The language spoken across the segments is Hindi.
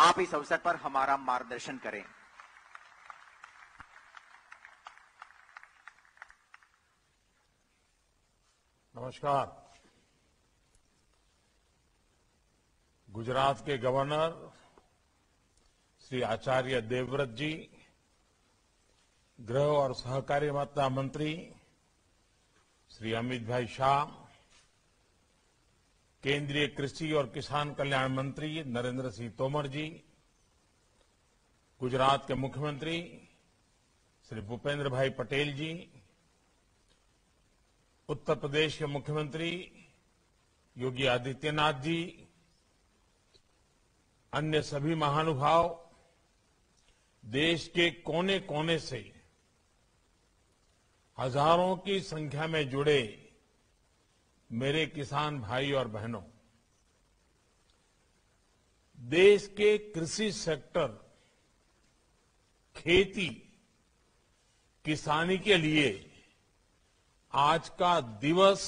आप इस अवसर पर हमारा मार्गदर्शन करें। नमस्कार। गुजरात के गवर्नर श्री आचार्य देवव्रत जी, गृह और सहकारिता मंत्री श्री अमित भाई शाह, केंद्रीय कृषि और किसान कल्याण मंत्री नरेंद्र सिंह तोमर जी, गुजरात के मुख्यमंत्री श्री भूपेंद्र भाई पटेल जी, उत्तर प्रदेश के मुख्यमंत्री योगी आदित्यनाथ जी, अन्य सभी महानुभाव, देश के कोने कोने से हजारों की संख्या में जुड़े मेरे किसान भाई और बहनों, देश के कृषि सेक्टर, खेती, किसानी के लिए आज का दिवस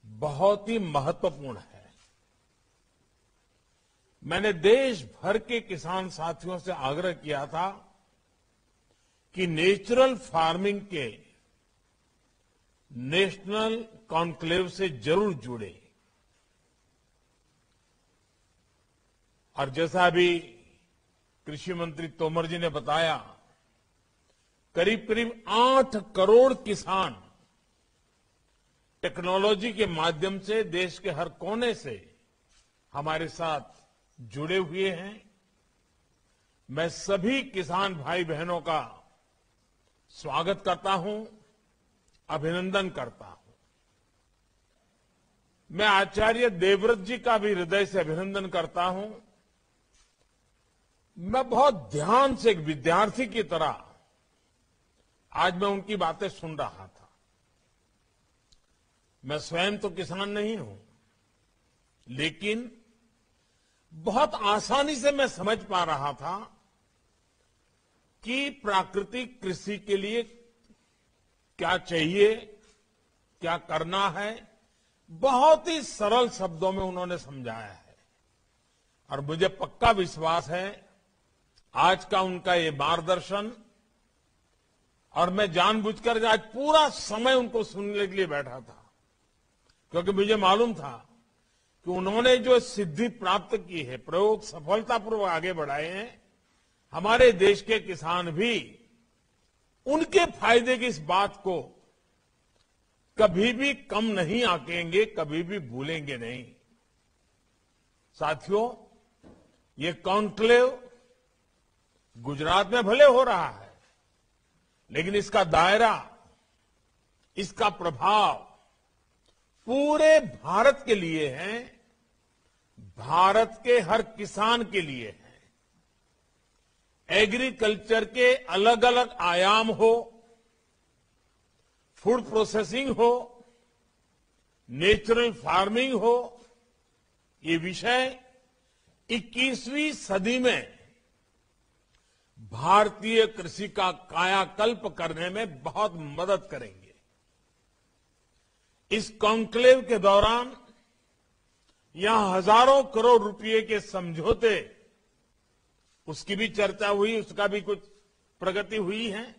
बहुत ही महत्वपूर्ण है। मैंने देश भर के किसान साथियों से आग्रह किया था कि नेचुरल फार्मिंग के नेशनल कॉन्क्लेव से जरूर जुड़े। और जैसा अभी कृषि मंत्री तोमर जी ने बताया, करीब करीब 8 करोड़ किसान टेक्नोलॉजी के माध्यम से देश के हर कोने से हमारे साथ जुड़े हुए हैं। मैं सभी किसान भाई बहनों का स्वागत करता हूं, अभिनंदन करता हूं। मैं आचार्य देवव्रत जी का भी हृदय से अभिनंदन करता हूं। मैं बहुत ध्यान से एक विद्यार्थी की तरह आज मैं उनकी बातें सुन रहा था। मैं स्वयं तो किसान नहीं हूं, लेकिन बहुत आसानी से मैं समझ पा रहा था कि प्राकृतिक कृषि के लिए क्या चाहिए, क्या करना है। बहुत ही सरल शब्दों में उन्होंने समझाया है और मुझे पक्का विश्वास है आज का उनका ये मार्गदर्शन, और मैं जानबूझकर आज पूरा समय उनको सुनने के लिए बैठा था, क्योंकि मुझे मालूम था कि उन्होंने जो सिद्धि प्राप्त की है, प्रयोग सफलतापूर्वक आगे बढ़ाए हैं, हमारे देश के किसान भी उनके फायदे की इस बात को कभी भी कम नहीं आंकेंगे, कभी भी भूलेंगे नहीं। साथियों, ये कॉन्क्लेव गुजरात में भले हो रहा है, लेकिन इसका दायरा, इसका प्रभाव पूरे भारत के लिए है, भारत के हर किसान के लिए है। एग्रीकल्चर के अलग अलग आयाम हो, फूड प्रोसेसिंग हो, नेचुरल फार्मिंग हो, ये विषय 21वीं सदी में भारतीय कृषि का कायाकल्प करने में बहुत मदद करेंगे। इस कॉन्क्लेव के दौरान यहां हजारों करोड़ रुपए के समझौते, उसकी भी चर्चा हुई, उसका भी कुछ प्रगति हुई है।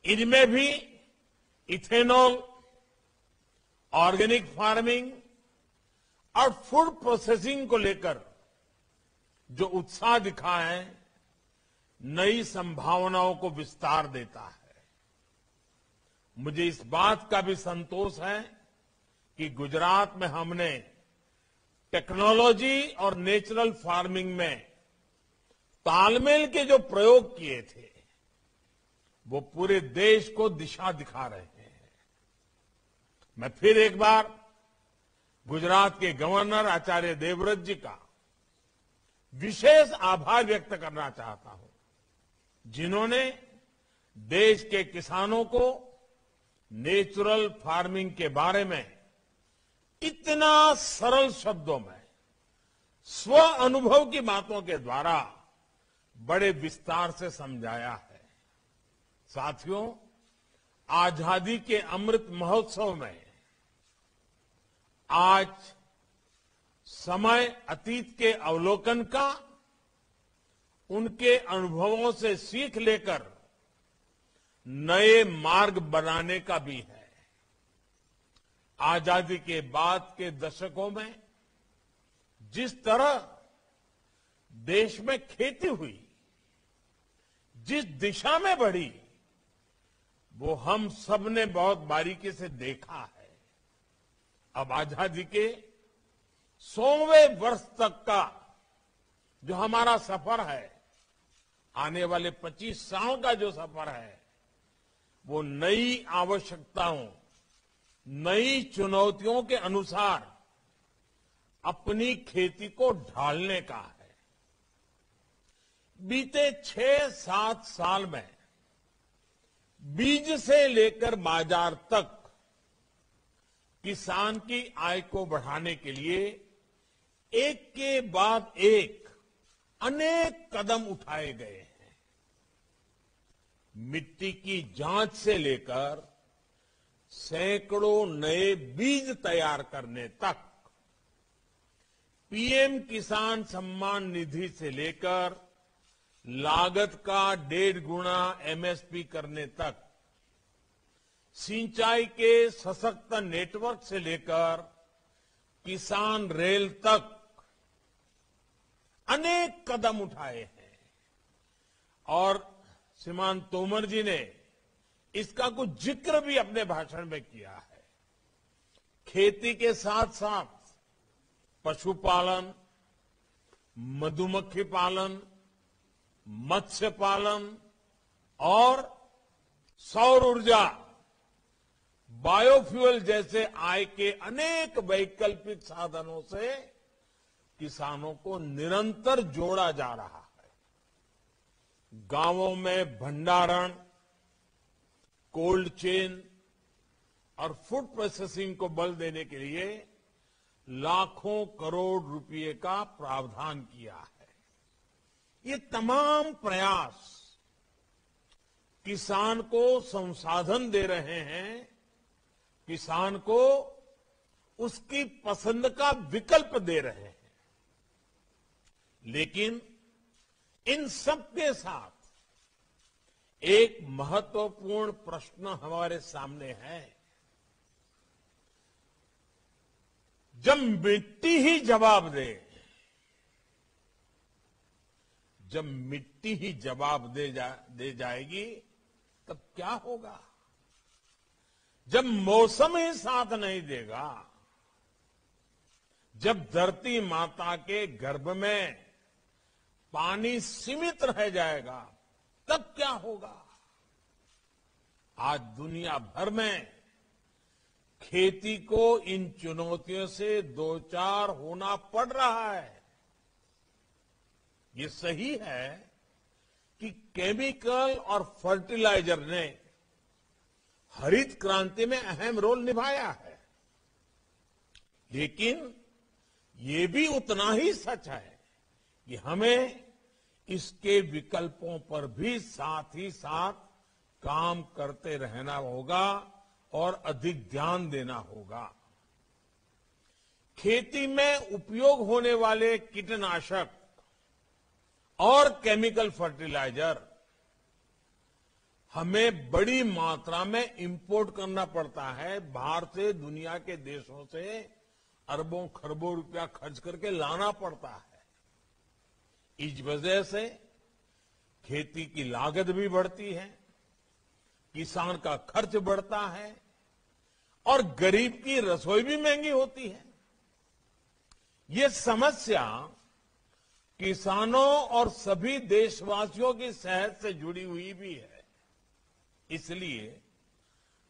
इनमें भी इथेनॉल, ऑर्गेनिक फार्मिंग और फूड प्रोसेसिंग को लेकर जो उत्साह दिखा है, नई संभावनाओं को विस्तार देता है। मुझे इस बात का भी संतोष है कि गुजरात में हमने टेक्नोलॉजी और नेचुरल फार्मिंग में तालमेल के जो प्रयोग किए थे, वो पूरे देश को दिशा दिखा रहे हैं। मैं फिर एक बार गुजरात के गवर्नर आचार्य देवव्रत जी का विशेष आभार व्यक्त करना चाहता हूं, जिन्होंने देश के किसानों को नेचुरल फार्मिंग के बारे में इतना सरल शब्दों में स्व अनुभव की बातों के द्वारा बड़े विस्तार से समझाया है। साथियों, आजादी के अमृत महोत्सव में आज समय अतीत के अवलोकन का, उनके अनुभवों से सीख लेकर नए मार्ग बनाने का भी है। आजादी के बाद के दशकों में जिस तरह देश में खेती हुई, जिस दिशा में बढ़ी, वो हम सब ने बहुत बारीकी से देखा है। अब आजादी के 100वें वर्ष तक का जो हमारा सफर है, आने वाले 25 साल का जो सफर है, वो नई आवश्यकताओं, नई चुनौतियों के अनुसार अपनी खेती को ढालने का है। बीते 6-7 साल में बीज से लेकर बाजार तक किसान की आय को बढ़ाने के लिए एक के बाद एक अनेक कदम उठाए गए हैं। मिट्टी की जांच से लेकर सैकड़ों नए बीज तैयार करने तक, पीएम किसान सम्मान निधि से लेकर लागत का 1.5 गुना एमएसपी करने तक, सिंचाई के सशक्त नेटवर्क से लेकर किसान रेल तक अनेक कदम उठाए हैं। और श्रीमान तोमर जी ने इसका कुछ जिक्र भी अपने भाषण में किया है। खेती के साथ साथ पशुपालन, मधुमक्खी पालन, मत्स्य पालन और सौर ऊर्जा, बायोफ्यूल जैसे आय के अनेक वैकल्पिक साधनों से किसानों को निरंतर जोड़ा जा रहा है। गांवों में भंडारण, कोल्ड चेन और फूड प्रोसेसिंग को बल देने के लिए लाखों करोड़ रुपए का प्रावधान किया है। ये तमाम प्रयास किसान को संसाधन दे रहे हैं, किसान को उसकी पसंद का विकल्प दे रहे हैं। लेकिन इन सब के साथ एक महत्वपूर्ण प्रश्न हमारे सामने है। जब मिट्टी ही जवाब दे, जब मिट्टी ही जवाब दे जाएगी, तब क्या होगा? जब मौसम ही साथ नहीं देगा, जब धरती माता के गर्भ में पानी सीमित रह जाएगा, तब क्या होगा? आज दुनिया भर में खेती को इन चुनौतियों से दो चार होना पड़ रहा है। ये सही है कि केमिकल और फर्टिलाइजर ने हरित क्रांति में अहम रोल निभाया है, लेकिन ये भी उतना ही सच है कि हमें इसके विकल्पों पर भी साथ ही साथ काम करते रहना होगा और अधिक ध्यान देना होगा। खेती में उपयोग होने वाले कीटनाशक और केमिकल फर्टिलाइजर हमें बड़ी मात्रा में इंपोर्ट करना पड़ता है। बाहर से, दुनिया के देशों से अरबों खरबों रुपया खर्च करके लाना पड़ता है। इस वजह से खेती की लागत भी बढ़ती है, किसान का खर्च बढ़ता है और गरीब की रसोई भी महंगी होती है। ये समस्या किसानों और सभी देशवासियों की सेहत से जुड़ी हुई भी है। इसलिए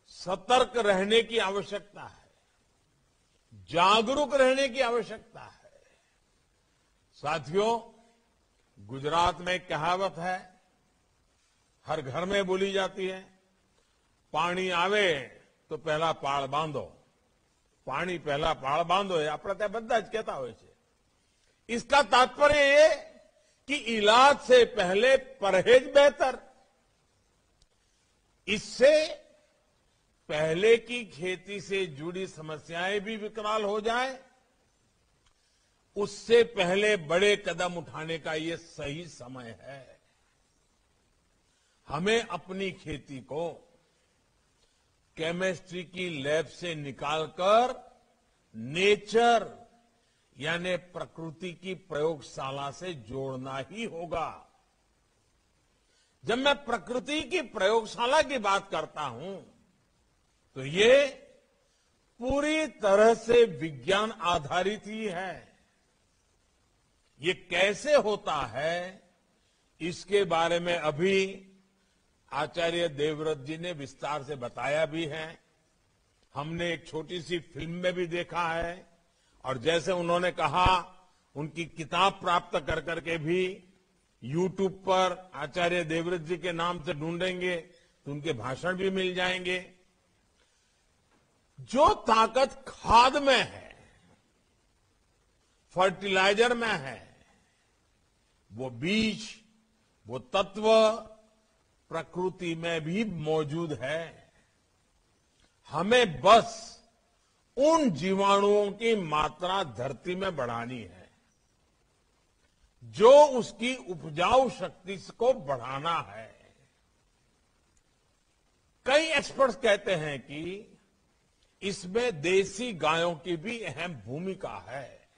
सतर्क रहने की आवश्यकता है, जागरूक रहने की आवश्यकता है। साथियों, गुजरात में एक कहावत है, हर घर में बोली जाती है, पानी आवे तो पहला पाळ बांधो। पानी पहला पाळ बांधो है આપણે ત્યાં બધા જ કહેતા હોય છે। इसका तात्पर्य ये कि इलाज से पहले परहेज बेहतर। इससे पहले की खेती से जुड़ी समस्याएं भी विकराल हो जाए, उससे पहले बड़े कदम उठाने का ये सही समय है। हमें अपनी खेती को केमिस्ट्री की लैब से निकालकर नेचर यानी प्रकृति की प्रयोगशाला से जोड़ना ही होगा। जब मैं प्रकृति की प्रयोगशाला की बात करता हूं तो ये पूरी तरह से विज्ञान आधारित ही है। ये कैसे होता है इसके बारे में अभी आचार्य देवव्रत जी ने विस्तार से बताया भी है। हमने एक छोटी सी फिल्म में भी देखा है और जैसे उन्होंने कहा उनकी किताब प्राप्त कर करके भी YouTube पर आचार्य देवव्रत जी के नाम से ढूंढेंगे तो उनके भाषण भी मिल जाएंगे। जो ताकत खाद में है, फर्टिलाइजर में है, वो बीज, वो तत्व प्रकृति में भी मौजूद है। हमें बस उन जीवाणुओं की मात्रा धरती में बढ़ानी है, जो उसकी उपजाऊ शक्ति को बढ़ाना है। कई एक्सपर्ट्स कहते हैं कि इसमें देसी गायों की भी अहम भूमिका है।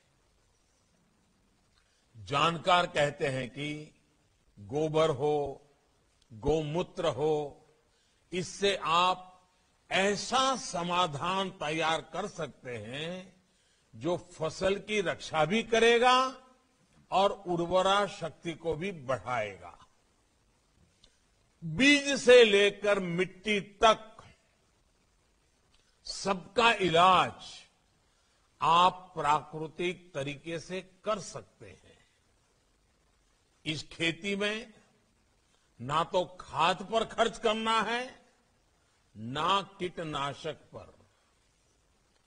जानकार कहते हैं कि गोबर हो, गोमूत्र हो, इससे आप ऐसा समाधान तैयार कर सकते हैं जो फसल की रक्षा भी करेगा और उर्वरा शक्ति को भी बढ़ाएगा। बीज से लेकर मिट्टी तक सबका इलाज आप प्राकृतिक तरीके से कर सकते हैं। इस खेती में ना तो खाद पर खर्च करना है, ना कीटनाशक पर।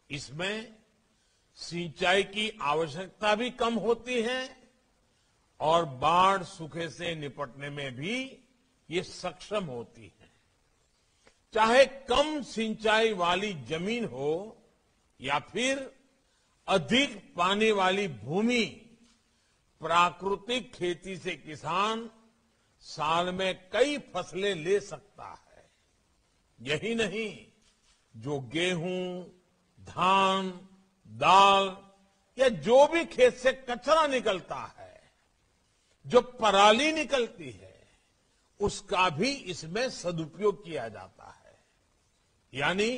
इसमें सिंचाई की आवश्यकता भी कम होती है और बाढ़ सूखे से निपटने में भी ये सक्षम होती है। चाहे कम सिंचाई वाली जमीन हो या फिर अधिक पानी वाली भूमि, प्राकृतिक खेती से किसान साल में कई फसलें ले सकता है। यही नहीं, जो गेहूं, धान, दाल या जो भी खेत से कचरा निकलता है, जो पराली निकलती है, उसका भी इसमें सदुपयोग किया जाता है। यानी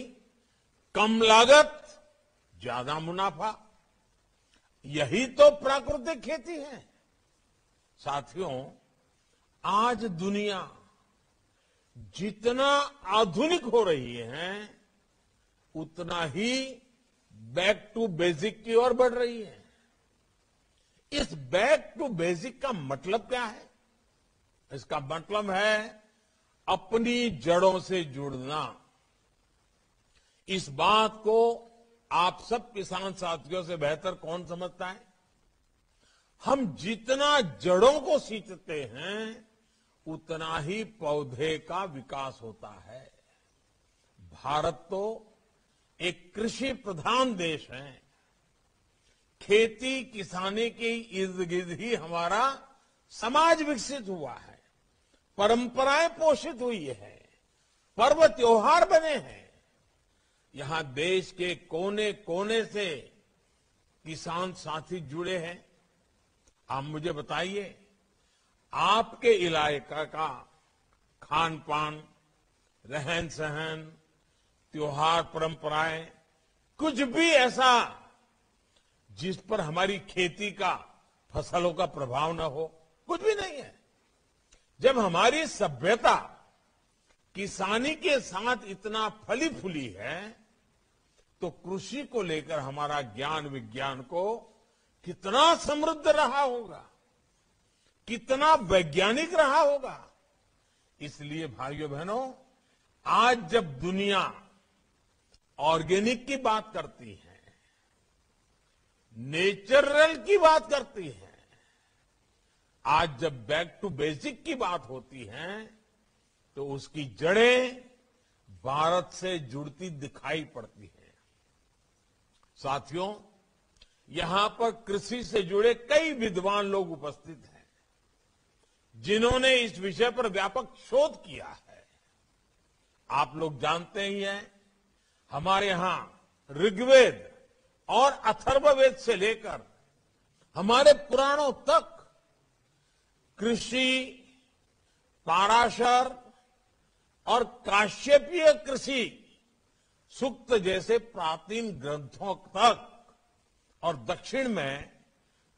कम लागत, ज्यादा मुनाफा। यही तो प्राकृतिक खेती है। साथियों, आज दुनिया जितना आधुनिक हो रही है, उतना ही बैक टू बेसिक की ओर बढ़ रही है। इस बैक टू बेसिक का मतलब क्या है? इसका मतलब है अपनी जड़ों से जुड़ना। इस बात को आप सब किसान साथियों से बेहतर कौन समझता है? हम जितना जड़ों को सींचते हैं, उतना ही पौधे का विकास होता है। भारत तो एक कृषि प्रधान देश है। खेती किसानी के इर्द गिर्द ही हमारा समाज विकसित हुआ है, परंपराएं पोषित हुई है, पर्व त्योहार बने हैं। यहां देश के कोने कोने से किसान साथी जुड़े हैं। आप मुझे बताइए, आपके इलाके का खान पान, रहन सहन, त्योहार, परंपराएं, कुछ भी ऐसा जिस पर हमारी खेती का, फसलों का प्रभाव न हो? कुछ भी नहीं है। जब हमारी सभ्यता किसानी के साथ इतना फली फूली है, तो कृषि को लेकर हमारा ज्ञान विज्ञान को कितना समृद्ध रहा होगा, कितना वैज्ञानिक रहा होगा। इसलिए भाइयों बहनों, आज जब दुनिया ऑर्गेनिक की बात करती है, नेचुरल की बात करती है, आज जब बैक टू बेसिक की बात होती है, तो उसकी जड़ें भारत से जुड़ती दिखाई पड़ती हैं। साथियों, यहां पर कृषि से जुड़े कई विद्वान लोग उपस्थित हैं, जिन्होंने इस विषय पर व्यापक शोध किया है। आप लोग जानते ही हैं, हमारे यहां ऋग्वेद और अथर्ववेद से लेकर हमारे पुराणों तक कृषि, पाराशर और काश्यपीय कृषि सूक्त जैसे प्राचीन ग्रंथों तक और दक्षिण में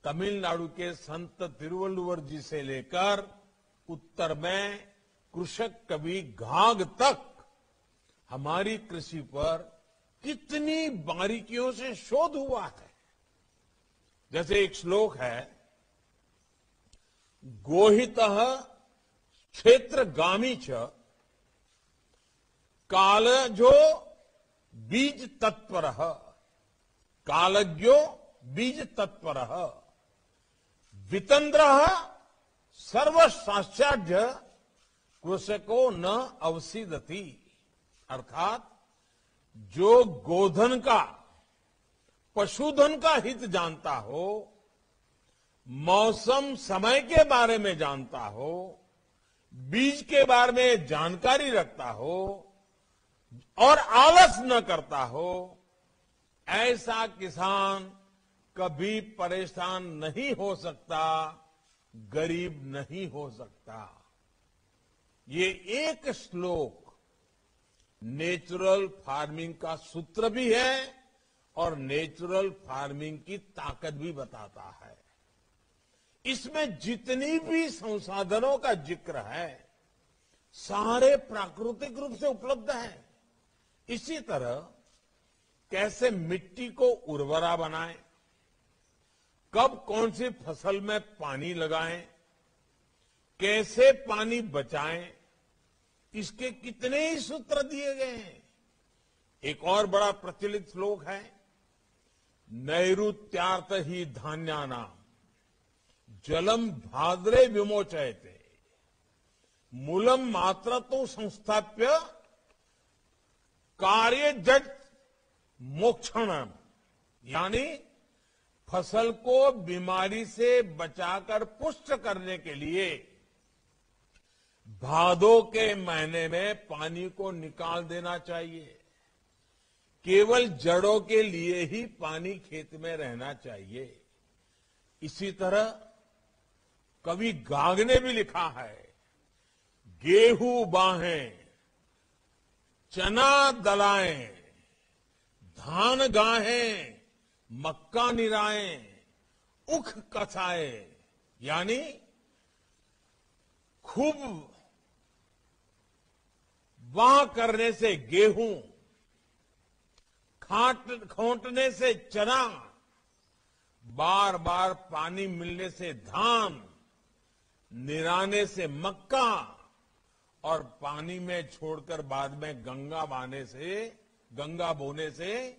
तमिलनाडु के संत तिरुवल्लुवर जी से लेकर उत्तर में कृषक कवि घाघ तक हमारी कृषि पर कितनी बारीकियों से शोध हुआ है। जैसे एक श्लोक है, गोहितः क्षेत्रगामी च कालजो बीज तत्परः, कालज्ञो बीज तत्परः, वितन्द्रः सर्वशास्त्राढ्य कृषको न अवसीदति। अर्थात जो गोधन का, पशुधन का हित जानता हो, मौसम समय के बारे में जानता हो, बीज के बारे में जानकारी रखता हो और आलस न करता हो, ऐसा किसान कभी परेशान नहीं हो सकता, गरीब नहीं हो सकता। ये एक श्लोक नेचुरल फार्मिंग का सूत्र भी है और नेचुरल फार्मिंग की ताकत भी बताता है। इसमें जितनी भी संसाधनों का जिक्र है, सारे प्राकृतिक रूप से उपलब्ध हैं। इसी तरह कैसे मिट्टी को उर्वरा बनाएं, कब कौन सी फसल में पानी लगाएं, कैसे पानी बचाएं, इसके कितने ही सूत्र दिए गए हैं। एक और बड़ा प्रचलित श्लोक है, नैऋत्यार्थ ही धान्यानाम जलम भाद्रे विमोचयते मूलम मात्र तो संस्थाप्य कार्य जट मोक्षणम। यानी फसल को बीमारी से बचाकर पुष्ट करने के लिए भादों के महीने में पानी को निकाल देना चाहिए। केवल जड़ों के लिए ही पानी खेत में रहना चाहिए। इसी तरह कवि घाघ ने भी लिखा है, गेहूं बाहें, चना दलाएं, धान गाहें, मक्का निराएं, उख कसाए। यानी खूब वाह करने से गेहूं, खोंटने से चना, बार बार पानी मिलने से धान, निराने से मक्का और पानी में छोड़कर बाद में गंगा बोने से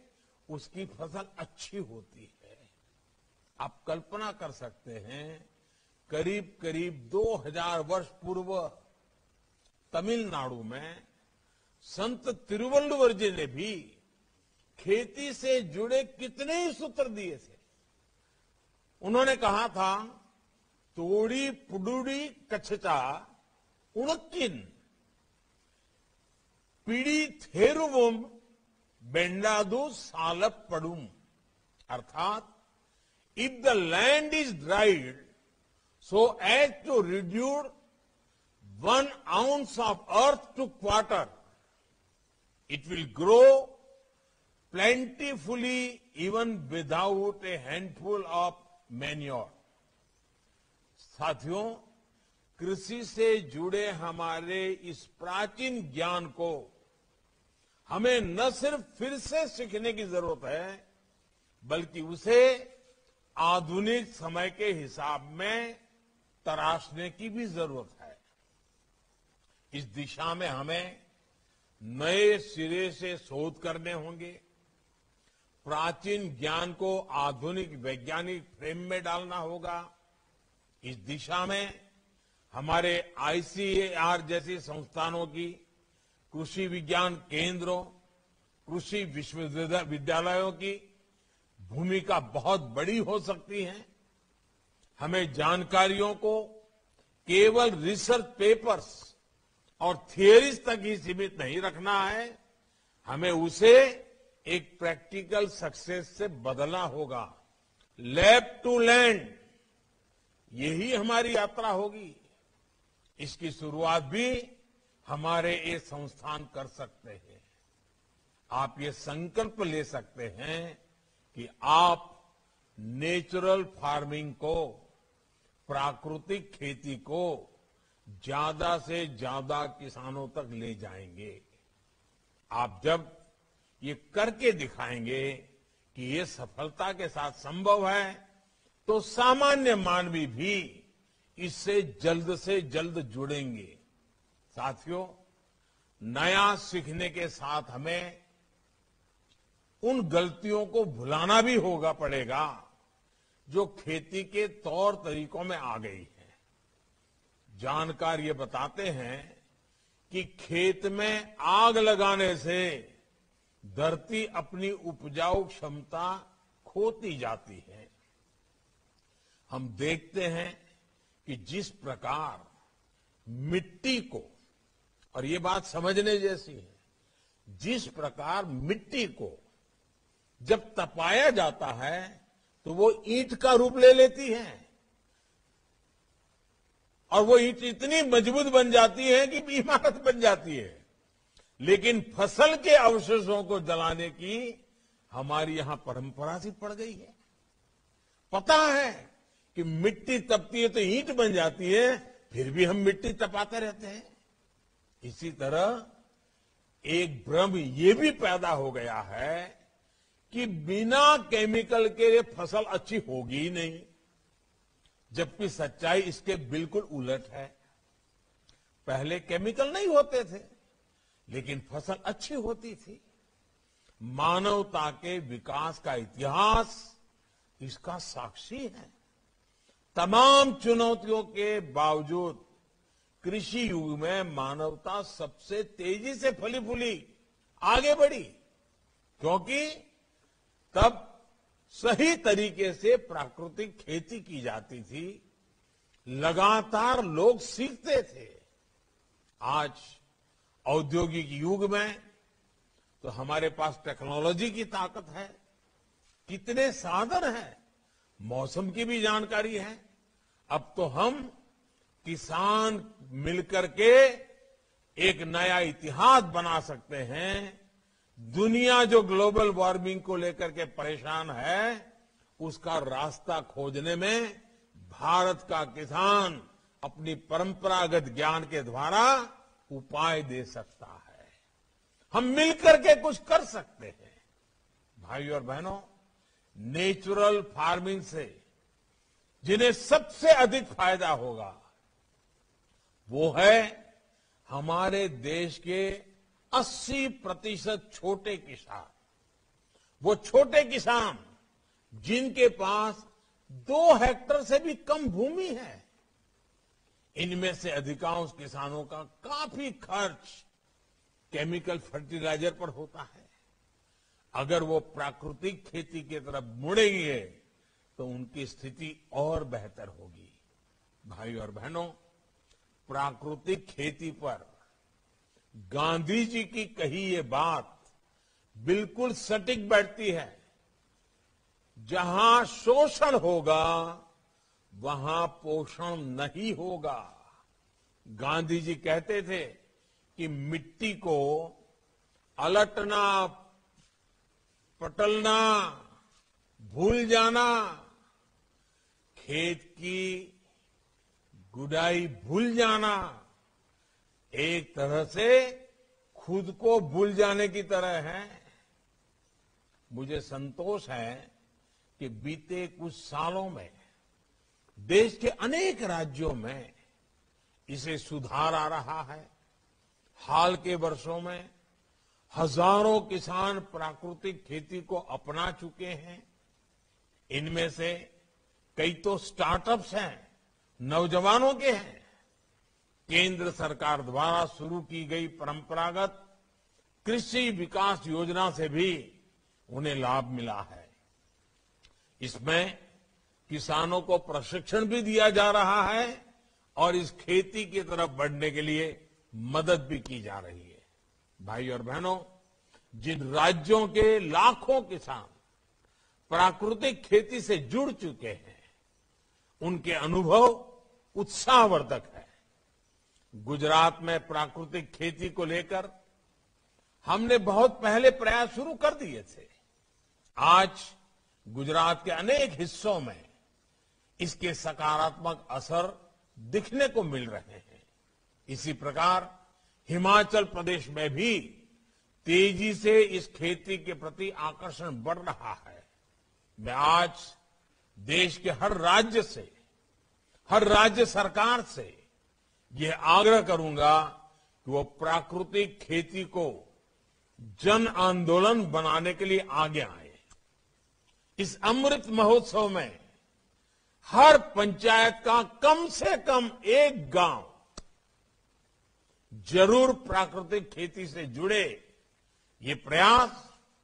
उसकी फसल अच्छी होती है। आप कल्पना कर सकते हैं, करीब करीब 2000 वर्ष पूर्व तमिलनाडु में संत तिरुवल्लुवर जी ने भी खेती से जुड़े कितने ही सूत्र दिए थे। उन्होंने कहा था, तोड़ी पुडुड़ी कच्छचा उनक्किन पीड़ी थेरुवम बेंडादू सालप पड़ुम। अर्थात if the land is dried so as to reduce 1 ounce of earth to quarter, it will grow plentifully even without a handful of manure. साथियों, कृषि से जुड़े हमारे इस प्राचीन ज्ञान को हमें न सिर्फ फिर से सीखने की जरूरत है, बल्कि उसे आधुनिक समय के हिसाब में तराशने की भी जरूरत है। इस दिशा में हमें नए सिरे से शोध करने होंगे, प्राचीन ज्ञान को आधुनिक वैज्ञानिक फ्रेम में डालना होगा। इस दिशा में हमारे आईसीएआर जैसी संस्थानों की, कृषि विज्ञान केंद्रों, कृषि विश्वविद्यालयों की भूमिका बहुत बड़ी हो सकती है। हमें जानकारियों को केवल रिसर्च पेपर्स और थियरीज तक ही सीमित नहीं रखना है, हमें उसे एक प्रैक्टिकल सक्सेस से बदलना होगा। लैब टू लैंड, यही हमारी यात्रा होगी। इसकी शुरुआत भी हमारे ये संस्थान कर सकते हैं। आप ये संकल्प ले सकते हैं कि आप नेचुरल फार्मिंग को, प्राकृतिक खेती को ज्यादा से ज्यादा किसानों तक ले जाएंगे। आप जब ये करके दिखाएंगे कि ये सफलता के साथ संभव है, तो सामान्य मानवी भी इससे जल्द से जल्द जुड़ेंगे। साथियों, नया सीखने के साथ हमें उन गलतियों को भुलाना भी पड़ेगा जो खेती के तौर तरीकों में आ गई है। जानकार ये बताते हैं कि खेत में आग लगाने से धरती अपनी उपजाऊ क्षमता खोती जाती है। हम देखते हैं कि जिस प्रकार मिट्टी को, और ये बात समझने जैसी है, जिस प्रकार मिट्टी को जब तपाया जाता है तो वो ईंट का रूप ले लेती है और वो ईंट इतनी मजबूत बन जाती है कि इमारत बन जाती है। लेकिन फसल के अवशेषों को जलाने की हमारी यहां परंपरा सी पड़ गई है। पता है कि मिट्टी तपती है तो ईंट बन जाती है, फिर भी हम मिट्टी तपाते रहते हैं। इसी तरह एक भ्रम ये भी पैदा हो गया है कि बिना केमिकल के ये फसल अच्छी होगी ही नहीं, जबकि सच्चाई इसके बिल्कुल उलट है। पहले केमिकल नहीं होते थे, लेकिन फसल अच्छी होती थी। मानवता के विकास का इतिहास इसका साक्षी है। तमाम चुनौतियों के बावजूद कृषि युग में मानवता सबसे तेजी से फली फूली आगे बढ़ी, क्योंकि तब सही तरीके से प्राकृतिक खेती की जाती थी। लगातार लोग सीखते थे। आज औद्योगिक युग में तो हमारे पास टेक्नोलॉजी की ताकत है, कितने साधन हैं, मौसम की भी जानकारी है। अब तो हम किसान मिलकर के एक नया इतिहास बना सकते हैं। दुनिया जो ग्लोबल वार्मिंग को लेकर के परेशान है, उसका रास्ता खोजने में भारत का किसान अपनी परंपरागत ज्ञान के द्वारा उपाय दे सकता है। हम मिलकर के कुछ कर सकते हैं। भाइयों और बहनों, नेचुरल फार्मिंग से जिन्हें सबसे अधिक फायदा होगा वो है हमारे देश के 80% छोटे किसान। वो छोटे किसान जिनके पास 2 हेक्टेयर से भी कम भूमि है। इनमें से अधिकांश किसानों का काफी खर्च केमिकल फर्टिलाइजर पर होता है। अगर वो प्राकृतिक खेती की तरफ मुड़ेंगे तो उनकी स्थिति और बेहतर होगी। भाइयों और बहनों, प्राकृतिक खेती पर गांधी जी की कही ये बात बिल्कुल सटीक बैठती है। जहां शोषण होगा वहां पोषण नहीं होगा। गांधी जी कहते थे कि मिट्टी को अलटना, पटलना, भूल जाना, खेत की गुडाई भूल जाना एक तरह से खुद को भूल जाने की तरह है। मुझे संतोष है कि बीते कुछ सालों में देश के अनेक राज्यों में इसे सुधार आ रहा है। हाल के वर्षों में हजारों किसान प्राकृतिक खेती को अपना चुके हैं। इनमें से कई तो स्टार्टअप्स हैं, नौजवानों के हैं। केंद्र सरकार द्वारा शुरू की गई परंपरागत कृषि विकास योजना से भी उन्हें लाभ मिला है। इसमें किसानों को प्रशिक्षण भी दिया जा रहा है और इस खेती की तरफ बढ़ने के लिए मदद भी की जा रही है। भाई और बहनों, जिन राज्यों के लाखों किसान प्राकृतिक खेती से जुड़ चुके हैं, उनके अनुभव उत्साहवर्धक है। गुजरात में प्राकृतिक खेती को लेकर हमने बहुत पहले प्रयास शुरू कर दिए थे। आज गुजरात के अनेक हिस्सों में इसके सकारात्मक असर दिखने को मिल रहे हैं। इसी प्रकार हिमाचल प्रदेश में भी तेजी से इस खेती के प्रति आकर्षण बढ़ रहा है। मैं आज देश के हर राज्य सरकार से यह आग्रह करूंगा कि वो प्राकृतिक खेती को जन आंदोलन बनाने के लिए आगे आए। इस अमृत महोत्सव में हर पंचायत का कम से कम एक गांव जरूर प्राकृतिक खेती से जुड़े। ये प्रयास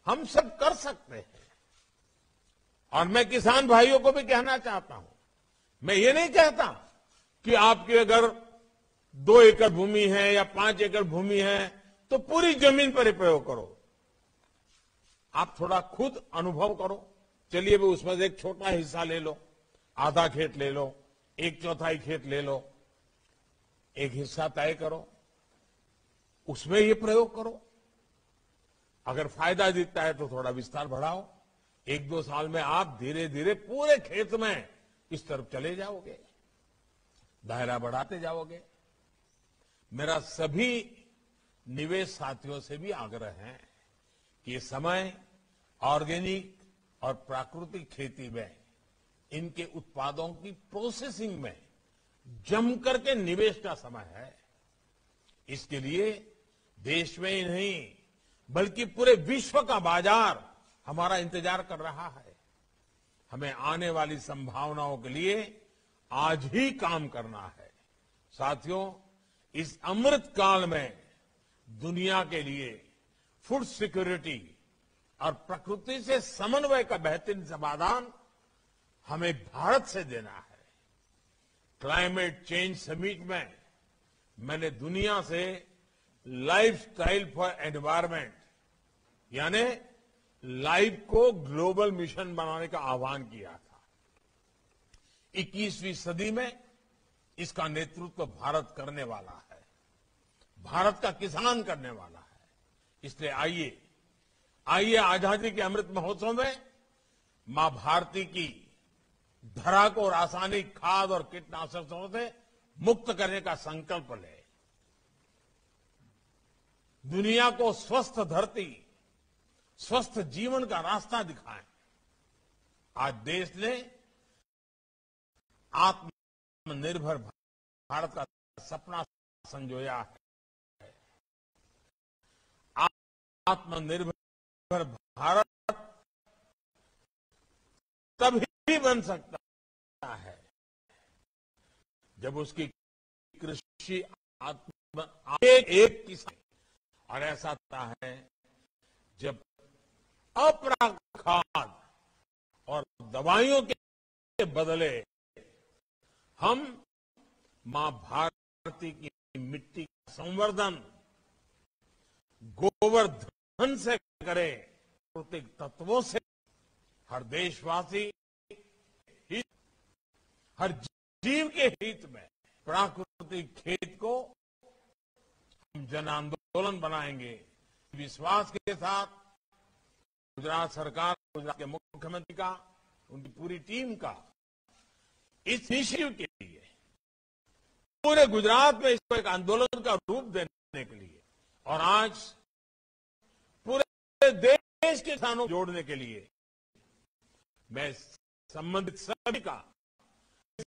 हम सब कर सकते हैं। और मैं किसान भाइयों को भी कहना चाहता हूं, मैं ये नहीं कहता कि आपकी अगर 2 एकड़ भूमि है या 5 एकड़ भूमि है तो पूरी जमीन पर ही प्रयोग करो। आप थोड़ा खुद अनुभव करो। चलिए भी उसमें से एक छोटा हिस्सा ले लो, आधा खेत ले लो, 1/4 खेत ले लो, एक हिस्सा तय करो, उसमें ये प्रयोग करो। अगर फायदा दिखता है तो थोड़ा विस्तार बढ़ाओ। 1-2 साल में आप धीरे धीरे पूरे खेत में इस तरफ चले जाओगे, दायरा बढ़ाते जाओगे। मेरा सभी निवेश साथियों से भी आग्रह है कि ये समय ऑर्गेनिक और प्राकृतिक खेती में इनके उत्पादों की प्रोसेसिंग में जम करके निवेश का समय है। इसके लिए देश में ही नहीं बल्कि पूरे विश्व का बाजार हमारा इंतजार कर रहा है। हमें आने वाली संभावनाओं के लिए आज ही काम करना है। साथियों, इस अमृत काल में दुनिया के लिए फूड सिक्योरिटी और प्रकृति से समन्वय का बेहतरीन समाधान हमें भारत से देना है। क्लाइमेट चेंज समिट में मैंने दुनिया से लाइफस्टाइल फॉर एनवायरमेंट यानी लाइफ को ग्लोबल मिशन बनाने का आह्वान किया था। 21वीं सदी में इसका नेतृत्व भारत करने वाला है, भारत का किसान करने वाला है। इसलिए आइए आजादी के अमृत महोत्सव में मां भारती की धरा को रासायनिक खाद और कीटनाशकों से मुक्त करने का संकल्प ले। दुनिया को स्वस्थ धरती, स्वस्थ जीवन का रास्ता दिखाएं। आज देश ने आत्मनिर्भर भारत का सपना संजोया है। आत्मनिर्भर भारत तभी बन सकता है जब उसकी कृषि एक किसान, और ऐसा होता है जब अपराकृतिक खाद और दवाइयों के बदले हम मां भारती की मिट्टी का संवर्धन गोवर्धन से करें, प्राकृतिक तत्वों से। हर देशवासी हर जीव के हित में प्राकृतिक खेत को हम जन आंदोलन बनाएंगे। विश्वास के साथ गुजरात सरकार, गुजरात के मुख्यमंत्री का, उनकी पूरी टीम का इस इश्यू के लिए पूरे गुजरात में इसको एक आंदोलन का रूप देने के लिए और आज पूरे देश के किसानों को जोड़ने के लिए मैं संबंधित सभी का